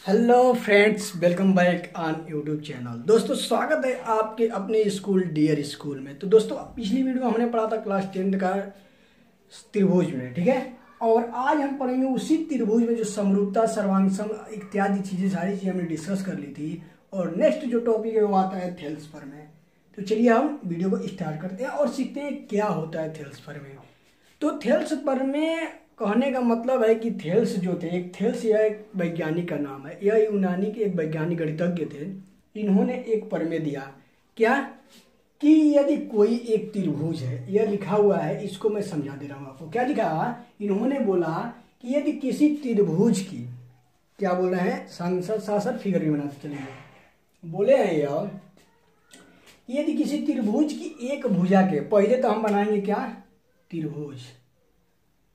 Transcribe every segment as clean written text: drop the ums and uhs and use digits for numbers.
Hello friends, welcome back on YouTube channel. दोस्तों, स्वागत है आपके अपने स्कूल डियर स्कूल में। तो दोस्तों, पिछली वीडियो हमने पढ़ा था क्लास 10 का त्रिभुज में, ठीक है। और आज हम पढ़ेंगे उसी त्रिभुज में जो समरूपता, सर्वांग इत्यादि चीजें, सारी चीजें हमने डिस्कस कर ली थी। और नेक्स्ट जो टॉपिक है वो आता है थेल्सफर में। तो चलिए हम वीडियो को स्टार्ट करते हैं और सीखते हैं क्या होता है थेल्सफर में। तो थेल्सफर में कहने का मतलब है कि थेल्स जो थे, एक थेल्स यह एक वैज्ञानिक का नाम है। यह यूनानी के एक वैज्ञानिक गणितज्ञ थे। इन्होंने एक प्रमेय दिया, क्या कि यदि कोई एक त्रिभुज है, यह लिखा हुआ है, इसको मैं समझा दे रहा हूँ आपको। क्या लिखा, इन्होंने बोला कि यदि किसी त्रिभुज की, क्या बोला है, सांसद शासक फिगर भी बनाते चलेंगे, बोले हैं यह यदि किसी त्रिभुज की एक भुजा के, पहले तो हम बनाएंगे क्या, त्रिभुज।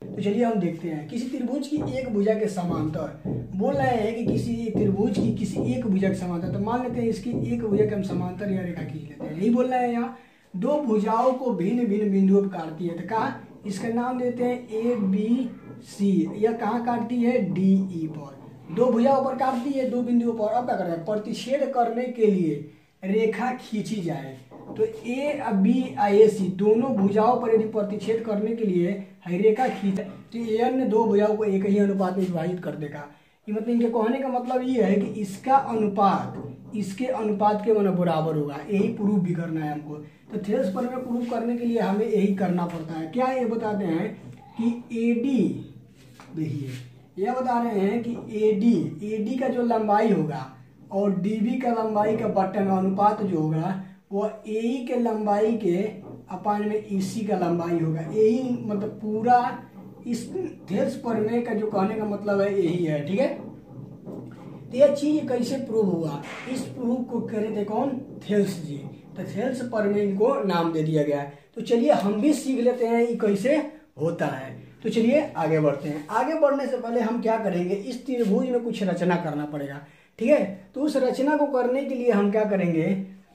तो चलिए हम देखते हैं, किसी त्रिभुज की एक भुजा के समांतर, बोल रहे हैं कि किसी त्रिभुज की किसी एक भुजा के समांतर। तो मान लेते हैं इसकी एक भुजा के हम समांतर या रेखा खींच लेते हैं। यही बोल रहे हैं, यहाँ दो भुजाओं को भिन्न भिन्न बिंदुओं पर काटती है। तो कहा, इसका नाम देते हैं ए बी सी। यह कहाँ काटती है, डी ई पर। दो भुजाओं पर काटती है, दो बिंदुओं पर। अब क्या करना है, प्रतिच्छेद करने के लिए रेखा खींची जाए। तो ए बी ए सी दोनों भुजाओं पर यदि प्रतिच्छेद करने के लिए रेखा खींचे तो ए अन्य दो भुजाओं को एक ही अनुपात में विभाजित कर देगा। ये मतलब इनके कहने का मतलब ये है कि इसका अनुपात इसके अनुपात के मन बराबर होगा। यही प्रूफ भी करना है हमको। तो थेल्सफर में प्रूफ करने के लिए हमें यही करना पड़ता है। क्या ये बताते हैं कि ए डी, देखिए यह बता रहे हैं कि ए डी का जो लंबाई होगा और डी बी का लंबाई का बटन अनुपात जो होगा वो ए ई के लंबाई के अपान में ई सी का लंबाई होगा। यही मतलब पूरा इस थेल्स प्रमेय का जो कहने का मतलब है यही है, ठीक है। तो यह चीज कैसे प्रूव हुआ, इस प्रूफ को करे थे कौन, थेल्स जी। तो थेल्स प्रमेय को नाम दे दिया गया है। तो चलिए हम भी सीख लेते हैं ये कैसे होता है। तो चलिए आगे बढ़ते हैं। आगे बढ़ने से पहले हम क्या करेंगे, इस त्रिभुज में कुछ रचना करना पड़ेगा, ठीक है। तो उस रचना को करने के लिए हम क्या करेंगे,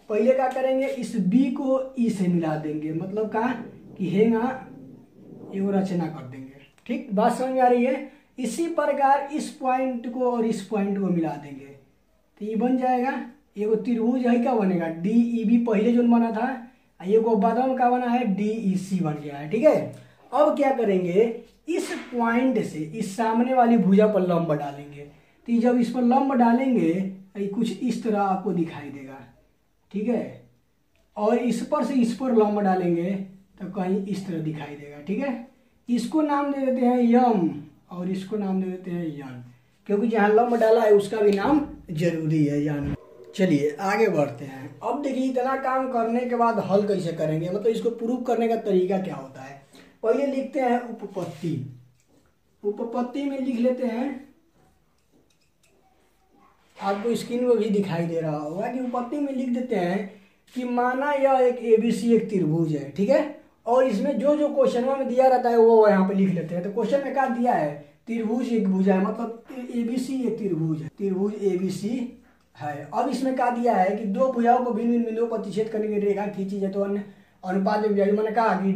पहले क्या करेंगे, इस बी को ई से मिला देंगे। मतलब कहा कि हेंगा एगो रचना कर देंगे, ठीक, बात समझ में आ रही है। इसी प्रकार इस पॉइंट को और इस पॉइंट को मिला देंगे तो ये बन जाएगा एगो त्रिभुज है। क्या बनेगा, डी ई बी पहले जो बना था, एगो बाद में क्या बना है, डी ई सी बन गया है, ठीक है। अब क्या करेंगे, इस पॉइंट से इस सामने वाली भुजा पर लंब डालेंगे। तो जब इस पर लंब डालेंगे कुछ इस तरह आपको दिखाई देगा, ठीक है। और इस पर से इस पर लंब डालेंगे तो कहीं इस तरह दिखाई देगा, ठीक है। इसको नाम दे देते हैं यम और इसको नाम दे देते हैं यन, क्योंकि जहाँ लंब डाला है उसका भी नाम जरूरी है, यन। चलिए आगे बढ़ते हैं। अब देखिए, इतना काम करने के बाद हल कैसे करेंगे, मतलब इसको प्रूव करने का तरीका क्या होता है। पहले लिखते हैं उपपत्ति। उपपत्ति में लिख लेते हैं, आपको स्क्रीन में भी दिखाई दे रहा होगा कि उपपत्ति में लिख देते हैं कि माना यह एक एबीसी एक त्रिभुज है, ठीक है। और इसमें जो जो क्वेश्चन में दिया रहता है वो यहाँ पे लिख लेते हैं। तो क्वेश्चन में क्या दिया है, त्रिभुज एक भुजा है, मतलब एबीसी एक त्रिभुज है, त्रिभुज एबीसी है। अब इसमें क्या दिया है कि दो भुजाओं को भिन्न भिन्न बिंदुओं पर प्रतिच्छेद करने की रेखा खींची जाए तो अन्य अनुपात में विभाजित। मैंने कहा कि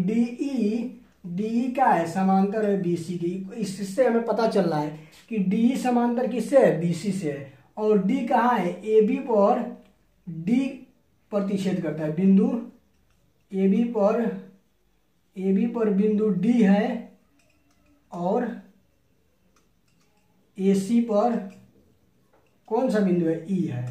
डी का है समांतर है बीसी की। इससे हमें पता चल रहा है कि डी समांतर किससे है, बीसी से है। और डी कहाँ है, ए बी पर डी प्रतिच्छेद करता है, बिंदु ए बी पर बिंदु डी है और ए सी पर कौन सा बिंदु है, ई है,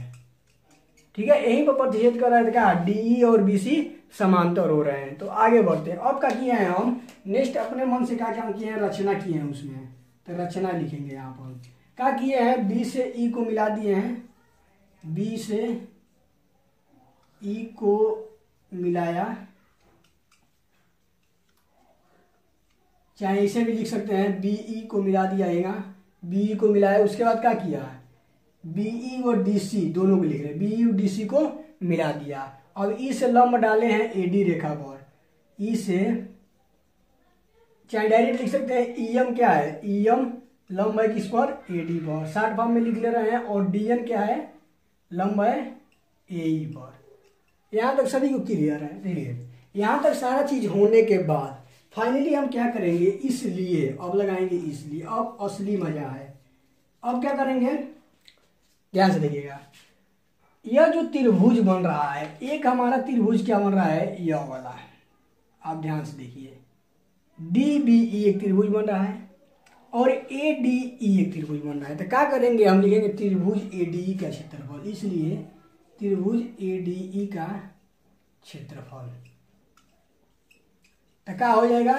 ठीक है। यहीं पर प्रतिच्छेद कर रहा है, क्या डी ई और बी सी समांतर हो रहे हैं। तो आगे बढ़ते हैं। अब क्या किए हैं हम, नेक्स्ट अपने मन से क्या क्या किए हैं, रचना किए हैं उसमें। तो रचना लिखेंगे यहाँ पर। क्या किए हैं, बी से ई को मिला दिए हैं, बी से ई को मिलाया, चाहे इसे भी लिख सकते हैं, बी ई को मिला दिया है, बी ई को मिलाया। उसके बाद क्या किया, बी ई और डी सी दोनों को लिख रहे हैं, बी ई और डी सी को मिला दिया। अब ई से लंब डाले हैं ए डी रेखा पर, ई से, चाहे डायरेक्ट लिख सकते हैं, ई एम क्या है, ई एम लंब है किस पर, ए डी पर, शॉर्ट फॉर्म में लिख ले रहे हैं। और डी एन क्या है, लंब है ए ई पर। यहाँ तक सभी को क्लियर है। देखिए, यहाँ तक सारा चीज होने के बाद फाइनली हम क्या करेंगे, इसलिए अब लगाएंगे इसलिए। अब असली मजा है। अब क्या करेंगे, ध्यान से देखिएगा, यह जो त्रिभुज बन रहा है, एक हमारा त्रिभुज क्या बन रहा है, यह वाला है। आप ध्यान से देखिए, डी बी ई एक त्रिभुज बन रहा है और ए डी ई एक त्रिभुज बन रहा है। तो क्या करेंगे, हम लिखेंगे त्रिभुज ए डी ई का क्षेत्रफल, इसलिए त्रिभुज ए डी ई का क्षेत्रफल। तो क्या हो जाएगा,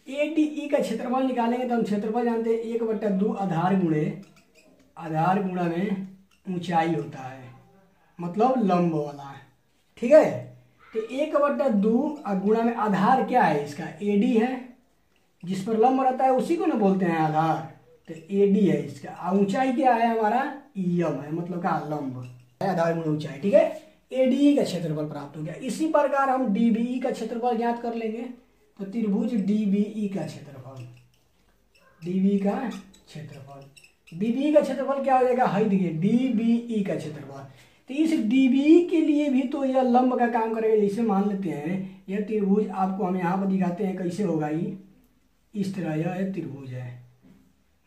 ए डी ई का क्षेत्रफल निकालेंगे तो हम क्षेत्रफल जानते हैं 1/2 आधार गुणा में ऊंचाई होता है, मतलब लंब वाला। ठीक है, तो 1/2 गुणा में आधार क्या है इसका, ए डी है, जिस पर लंब रहता है उसी को ना बोलते हैं आधार। तो ए डी है इसका, ऊंचाई क्या है हमारा, एम है, मतलब का लंब है, आधार गुणा ऊंचाई। ठीक है, ए डी ई का क्षेत्रफल प्राप्त हो गया। इसी प्रकार हम डी बी ई का क्षेत्रफल ज्ञात कर लेंगे। तो त्रिभुज डी बी ई का क्षेत्रफल, डी बी का क्षेत्रफल, डी बी ई का क्षेत्रफल क्या हो जाएगा, हाई देखिए डी बी ई का क्षेत्रफल। तो इस डी बी ई के लिए भी तो यह लंब का काम करेगा। जैसे मान लेते हैं यह त्रिभुज, आपको हम यहाँ पर दिखाते हैं कैसे होगा ये, इस तरह यह त्रिभुज है,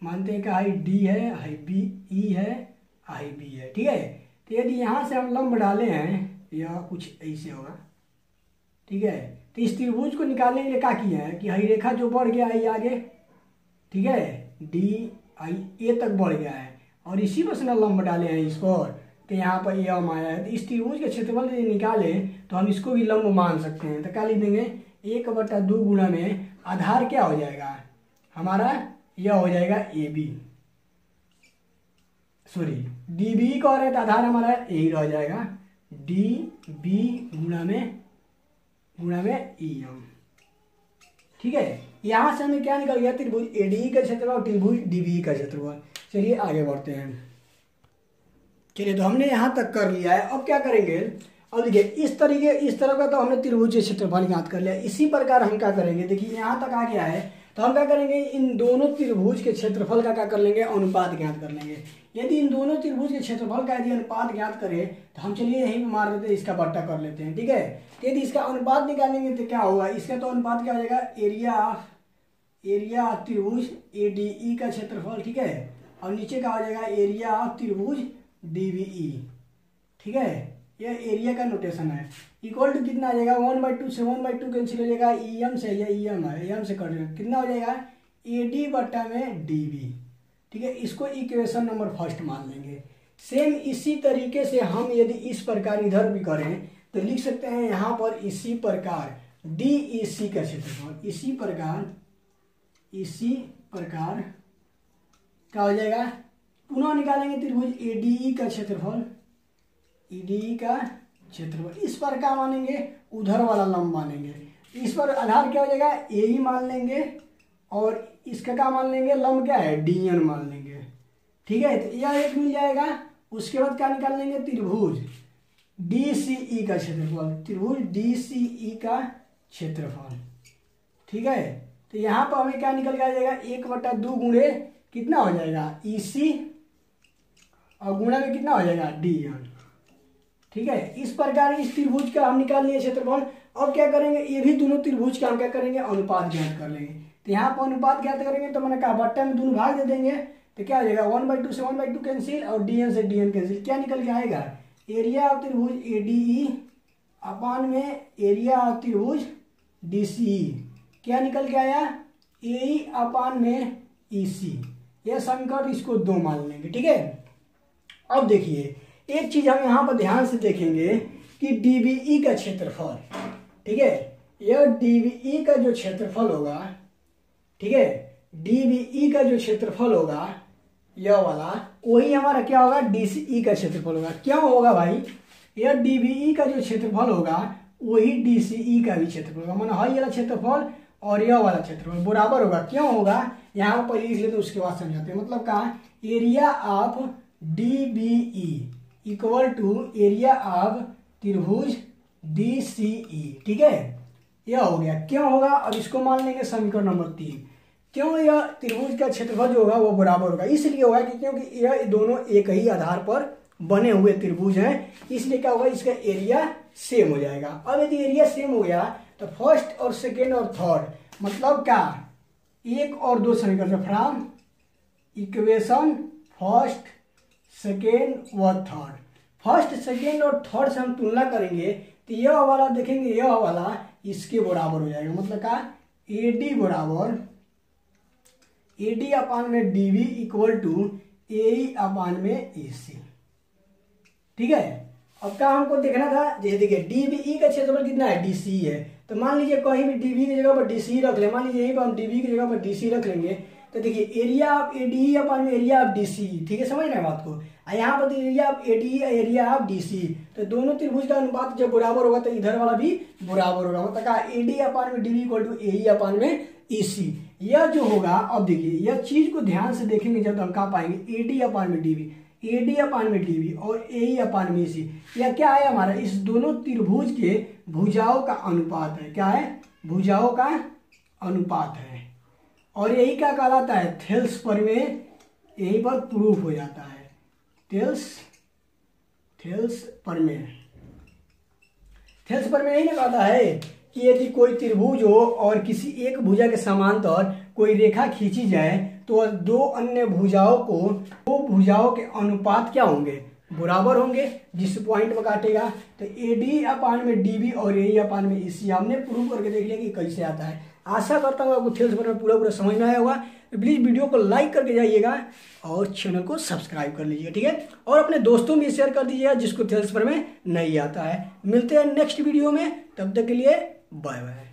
मानते हैं कि हाई डी है, हाई बी ई है, हाई बी है। ठीक है, तो यदि यहाँ से हम लंब डाले हैं, यह कुछ ऐसे होगा। ठीक है, तो इस त्रिभुज को निकालने के लिए क्या किया है कि हाई रेखा जो बढ़ गया है ये आगे, ठीक है, डी आई ए तक बढ़ गया है और इसी पर से ना लंब डाले हैं इस पर, तो यहाँ पर यह आया है। तो इस त्रिभुज के क्षेत्रफल यदि निकाले तो हम इसको भी लंब मान सकते हैं। तो क्या लिख देंगे, 1/2 गुणा में आधार क्या हो जाएगा हमारा, यह हो जाएगा A B, sorry D B का और आधार हमारा यही रह जाएगा, डी बी गुणा में ई एम। ठीक है, यहाँ से हमें क्या निकल गया, त्रिभुज ए डी का क्षेत्रफल और त्रिभुज डी बी का क्षेत्रफल। चलिए आगे बढ़ते हैं। चलिए, तो हमने यहाँ तक कर लिया है। अब क्या करेंगे, अब देखिए इस तरह का तो हमने त्रिभुज के क्षेत्रफल ज्ञात कर लिया। इसी प्रकार हम क्या करेंगे, देखिए यहाँ तक आ गया है, तो हम क्या करेंगे, इन दोनों त्रिभुज के क्षेत्रफल का क्या कर लेंगे, अनुपात ज्ञात कर लेंगे। यदि इन दोनों त्रिभुज के क्षेत्रफल का यदि अनुपात ज्ञात करें तो हम चलिए यहीं पे मार देते हैं, इसका बट्टा कर लेते हैं। ठीक है, तो यदि इसका अनुपात निकालेंगे तो क्या होगा, इसका तो अनुपात क्या हो जाएगा, एरिया ऑफ त्रिभुज ए डी ई का क्षेत्रफल। ठीक है, और नीचे का हो जाएगा एरिया ऑफ त्रिभुज डी बी ई। ठीक है, यह एरिया का नोटेशन है। इक्वल टू कितना आ जाएगा, 1/2 से 1/2 कैंसिल हो जाएगा, ई एम से, यह ई एम है, एम से कट जाएगा, कितना हो जाएगा, ए डी बट्टा में डी बी। ठीक है, इसको इक्वेशन नंबर फर्स्ट मान लेंगे। सेम इसी तरीके से हम यदि इस प्रकार इधर भी करें तो लिख सकते हैं यहाँ पर इसी प्रकार डी ई सी का क्षेत्रफल, इसी प्रकार क्या हो जाएगा, पुनः निकालेंगे त्रिभुज ए डी ई का क्षेत्रफल, ई डी ई का क्षेत्रफल। इस पर क्या मानेंगे, उधर वाला लंब मानेंगे। इस पर आधार क्या हो जाएगा, ए ई मान लेंगे और इसका क्या मान लेंगे, लंब क्या है, डी एन मान लेंगे। ठीक है, तो यह एक मिल जाएगा। उसके बाद क्या निकाल लेंगे, त्रिभुज डी सी ई का क्षेत्रफल, त्रिभुज डी सी ई का क्षेत्रफल। ठीक है, तो यहाँ पर हमें क्या निकल के आ जाएगा, 1/2 गुणे कितना हो जाएगा, ई सी और गुणा में कितना हो जाएगा, डी एन। ठीक है, इस प्रकार इस त्रिभुज का हम निकाल लिए क्षेत्रफल। अब क्या करेंगे, ये भी दोनों त्रिभुज का हम क्या करेंगे, अनुपात ज्ञात कर लेंगे। तो यहाँ पर अनुपात ज्ञात करेंगे तो मैंने कहा बट्टा में दोनों भाग दे देंगे, तो क्या हो जाएगा, 1/2 से 1/2 कैंसिल और डी एन से डी एन कैंसिल। क्या निकल के आएगा, एरिया ऑफ त्रिभुज ए डी ई अपान में एरिया ऑफ त्रिभुज डी सी ई। क्या निकल के आया, ए ई अपान में ई सी। यह समीकरण, इसको 2 मान लेंगे। ठीक है, अब देखिए एक चीज हम यहाँ पर ध्यान से देखेंगे कि डीबीई का क्षेत्रफल, ठीक है, यह डीबीई का जो क्षेत्रफल होगा, ठीक है, डीबीई का जो क्षेत्रफल होगा यह वाला, वही हमारा क्या होगा, डीसीई का क्षेत्रफल होगा। क्यों होगा भाई, यह डीबीई का जो क्षेत्रफल होगा वही डीसीई का भी क्षेत्रफल होगा। माना हाई वाला क्षेत्रफल और यह वाला क्षेत्रफल बराबर होगा। क्यों होगा, यहाँ पर लिख लेते उसके बाद समझाते हैं। मतलब कहा, area of DBE equal to area of त्रिभुज डीसीई। ठीक है, यह हो गया। क्यों होगा, अब इसको मान लेंगे समीकरण नंबर 3। क्यों, यह त्रिभुज का क्षेत्रफल जो होगा वो बराबर होगा, इसलिए होगा कि क्योंकि यह दोनों एक ही आधार पर बने हुए त्रिभुज हैं, इसलिए क्या होगा, इसका एरिया सेम हो जाएगा। अब यदि एरिया सेम हो गया तो फर्स्ट और सेकेंड और थर्ड मतलब क्या, 1 और 2 समीकरण फ्रॉम इक्वेशन फर्स्ट सेकेंड व थर्ड। फर्स्ट, सेकेंड और थर्ड से हम तुलना करेंगे तो यह वाला देखेंगे, यह वाला इसके बराबर हो जाएगा। मतलब क्या, AD बराबर AD अपान में DB इक्वल टू AE अपान में AC। ठीक है। अब क्या हमको देखना था, जैसे देखिए DBE का क्षेत्रफल कितना है, DC है। तो मान लीजिए कहीं भी DB की जगह पर DC रख ले, मान लीजिए यहीं पर हम DB की जगह पर DC रख लेंगे, तो देखिए एरिया ऑफ ADE अपान में एरिया ऑफ DCE। ठीक है, समझ रहे हैं बात को। यहाँ पर area of ADE area of DCE, तो दोनों त्रिभुज का अनुपात जब बराबर होगा तो इधर वाला भी बराबर होगा। मतलब क्या, AD अपान में DB इक्वल टू AE अपान में EC। यह जो होगा, अब देखिए यह चीज को ध्यान से देखेंगे जब हम कहा पाएंगे AD अपान में DB, AD अपान में DB और AE अपान में EC। यह क्या है हमारा, इस दोनों त्रिभुज के भुजाओं का अनुपात है। क्या है, भुजाओं का अनुपात है। और यही क्या कहलाता है, थेल्स प्रमेय। यहीं पर प्रूफ हो जाता है थेल्स प्रमेय। थेल्स प्रमेय यही ना कहता है कि यदि कोई त्रिभुज हो और किसी एक भुजा के समांतर कोई रेखा खींची जाए तो दो अन्य भुजाओं के अनुपात क्या होंगे, बराबर होंगे। जिस पॉइंट पर काटेगा तो AD अपान में DB और AE अपान में EC हमने प्रूव करके देख लिया कि कैसे आता है। आशा करता हूँ आपको थेल्स प्रमेय पूरा समझ में आया होगा। तो प्लीज़ वीडियो को लाइक करके जाइएगा और चैनल को सब्सक्राइब कर लीजिए। ठीक है, और अपने दोस्तों में शेयर कर दीजिएगा जिसको थेल्स प्रमेय नहीं आता है। मिलते हैं नेक्स्ट वीडियो में, तब तक के लिए बाय बाय।